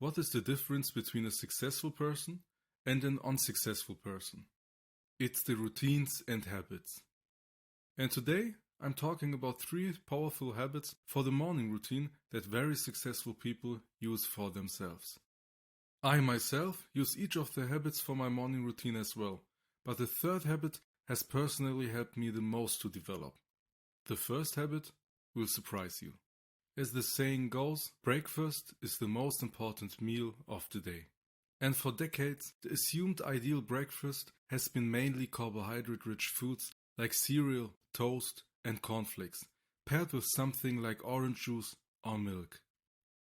What is the difference between a successful person and an unsuccessful person? It's the routines and habits. And today, I'm talking about 3 powerful habits for the morning routine that very successful people use for themselves. I myself use each of the habits for my morning routine as well, but the third habit has personally helped me the most to develop. The first habit will surprise you. As the saying goes, breakfast is the most important meal of the day. And for decades, the assumed ideal breakfast has been mainly carbohydrate-rich foods like cereal, toast, and cornflakes, paired with something like orange juice or milk.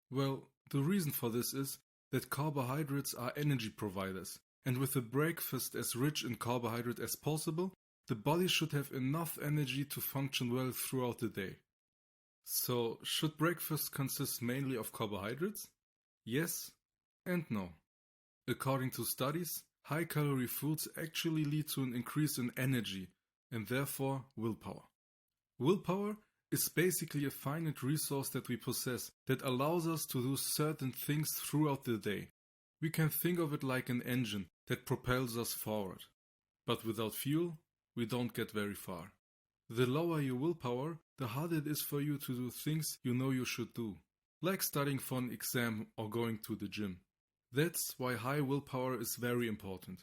Well, the reason for this is that carbohydrates are energy providers, and with a breakfast as rich in carbohydrate as possible, the body should have enough energy to function well throughout the day. So, should breakfast consist mainly of carbohydrates? Yes and no. According to studies, high-calorie foods actually lead to an increase in energy and therefore willpower. Willpower is basically a finite resource that we possess that allows us to do certain things throughout the day. We can think of it like an engine that propels us forward. But without fuel, we don't get very far. The lower your willpower, the harder it is for you to do things you know you should do, like studying for an exam or going to the gym. That's why high willpower is very important.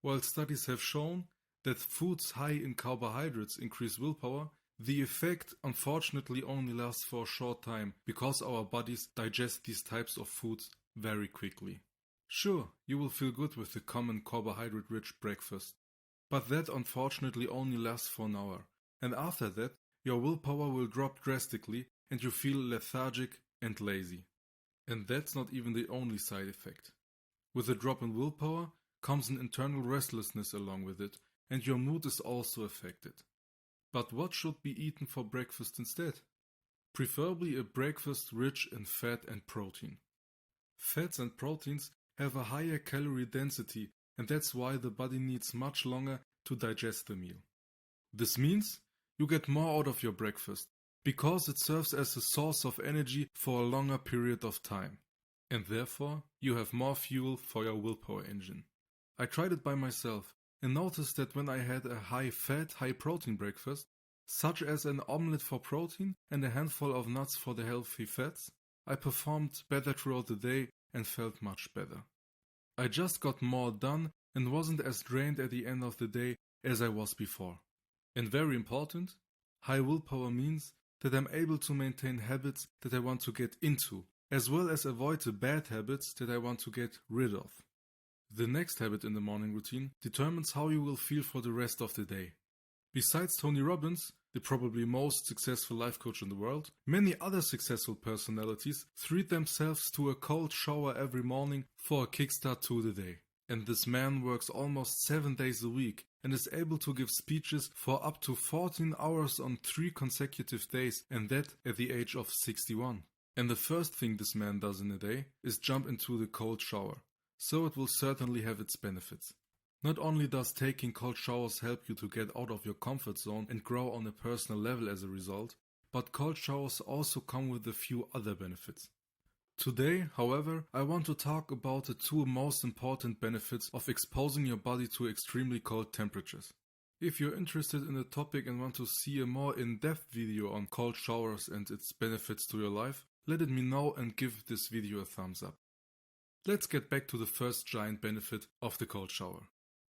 While studies have shown that foods high in carbohydrates increase willpower, the effect unfortunately only lasts for a short time because our bodies digest these types of foods very quickly. Sure, you will feel good with the common carbohydrate-rich breakfast, but that unfortunately only lasts for an hour, and after that, your willpower will drop drastically and you feel lethargic and lazy. And that's not even the only side effect. With a drop in willpower comes an internal restlessness along with it, and your mood is also affected. But what should be eaten for breakfast instead? Preferably a breakfast rich in fat and protein. Fats and proteins have a higher calorie density, and that's why the body needs much longer to digest the meal. This means you get more out of your breakfast, because it serves as a source of energy for a longer period of time, and therefore you have more fuel for your willpower engine. I tried it by myself and noticed that when I had a high-fat, high-protein breakfast, such as an omelette for protein and a handful of nuts for the healthy fats, I performed better throughout the day and felt much better. I just got more done and wasn't as drained at the end of the day as I was before. And very important, high willpower means that I'm able to maintain habits that I want to get into, as well as avoid the bad habits that I want to get rid of. The next habit in the morning routine determines how you will feel for the rest of the day. Besides Tony Robbins, the probably most successful life coach in the world, many other successful personalities treat themselves to a cold shower every morning for a kickstart to the day. And this man works almost 7 days a week and is able to give speeches for up to 14 hours on 3 consecutive days, and that at the age of 61. And the first thing this man does in a day is jump into the cold shower. So it will certainly have its benefits. Not only does taking cold showers help you to get out of your comfort zone and grow on a personal level as a result, but cold showers also come with a few other benefits. Today, however, I want to talk about the 2 most important benefits of exposing your body to extremely cold temperatures. If you're interested in the topic and want to see a more in-depth video on cold showers and its benefits to your life, let me know and give this video a thumbs up. Let's get back to the first giant benefit of the cold shower.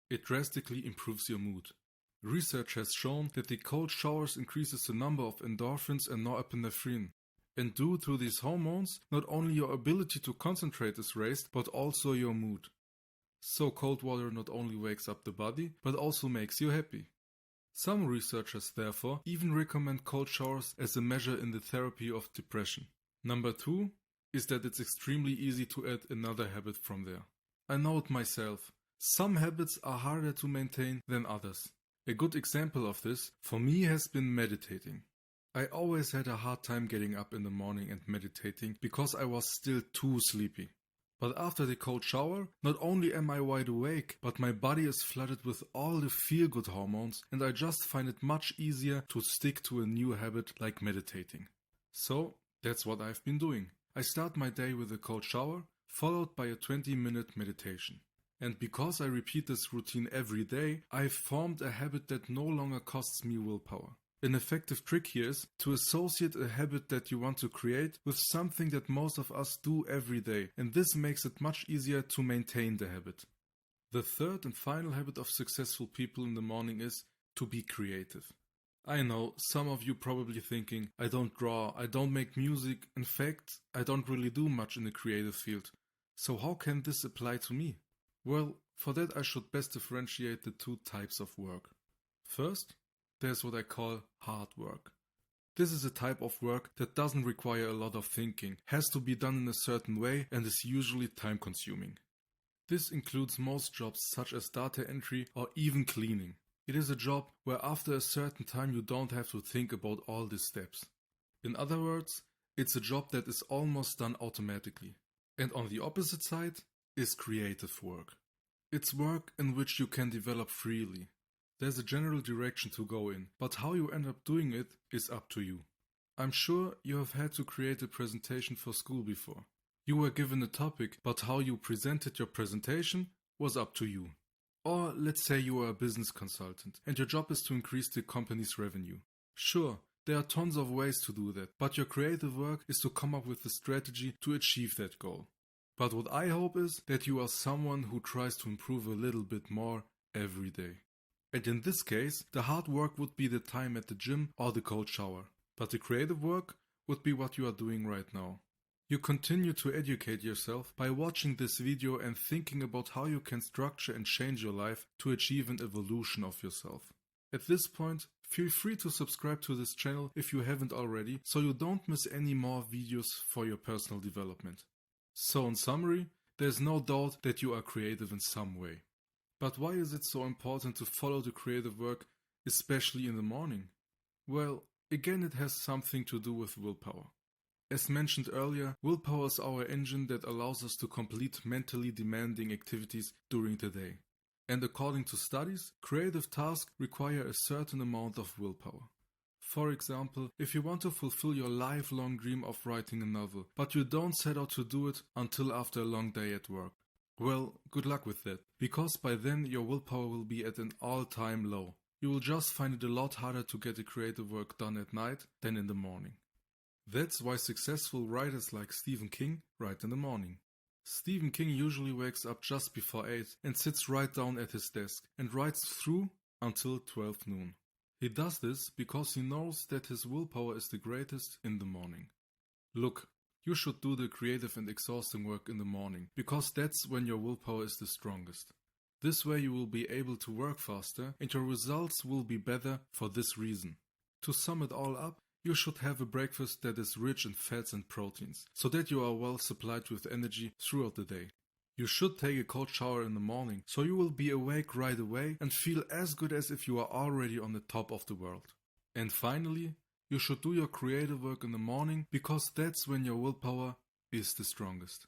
It drastically improves your mood. Research has shown that the cold showers increases the number of endorphins and norepinephrine. And due to these hormones, not only your ability to concentrate is raised, but also your mood. So cold water not only wakes up the body, but also makes you happy. Some researchers therefore even recommend cold showers as a measure in the therapy of depression. Number 2 is that it's extremely easy to add another habit from there. I know it myself. Some habits are harder to maintain than others. A good example of this for me has been meditating. I always had a hard time getting up in the morning and meditating because I was still too sleepy. But after the cold shower, not only am I wide awake, but my body is flooded with all the feel-good hormones, and I just find it much easier to stick to a new habit like meditating. So that's what I've been doing. I start my day with a cold shower, followed by a 20-minute meditation. And because I repeat this routine every day, I've formed a habit that no longer costs me willpower. An effective trick here is to associate a habit that you want to create with something that most of us do every day, and this makes it much easier to maintain the habit. The third and final habit of successful people in the morning is to be creative. I know, some of you probably thinking, I don't draw, I don't make music, in fact, I don't really do much in the creative field. So how can this apply to me? Well, for that I should best differentiate the two types of work. First, there's what I call hard work. This is a type of work that doesn't require a lot of thinking, has to be done in a certain way, and is usually time consuming. This includes most jobs such as data entry or even cleaning. It is a job where after a certain time you don't have to think about all these steps. In other words, it's a job that is almost done automatically. And on the opposite side is creative work. It's work in which you can develop freely. There's a general direction to go in, but how you end up doing it is up to you. I'm sure you have had to create a presentation for school before. You were given a topic, but how you presented your presentation was up to you. Or let's say you are a business consultant and your job is to increase the company's revenue. Sure, there are tons of ways to do that, but your creative work is to come up with a strategy to achieve that goal. But what I hope is that you are someone who tries to improve a little bit more every day. And in this case, the hard work would be the time at the gym or the cold shower. But the creative work would be what you are doing right now. You continue to educate yourself by watching this video and thinking about how you can structure and change your life to achieve an evolution of yourself. At this point, feel free to subscribe to this channel if you haven't already, so you don't miss any more videos for your personal development. So in summary, there's no doubt that you are creative in some way. But why is it so important to follow the creative work, especially in the morning? Well, again, it has something to do with willpower. As mentioned earlier, willpower is our engine that allows us to complete mentally demanding activities during the day. And according to studies, creative tasks require a certain amount of willpower. For example, if you want to fulfill your lifelong dream of writing a novel, but you don't set out to do it until after a long day at work. Well, good luck with that, because by then your willpower will be at an all-time low. You will just find it a lot harder to get the creative work done at night than in the morning. That's why successful writers like Stephen King write in the morning. Stephen King usually wakes up just before 8 and sits right down at his desk and writes through until 12 noon. He does this because he knows that his willpower is the greatest in the morning. Look, you should do the creative and exhausting work in the morning, because that's when your willpower is the strongest. This way you will be able to work faster and your results will be better for this reason. To sum it all up, you should have a breakfast that is rich in fats and proteins, so that you are well supplied with energy throughout the day. You should take a cold shower in the morning, so you will be awake right away and feel as good as if you are already on the top of the world. And finally, you should do your creative work in the morning, because that's when your willpower is the strongest.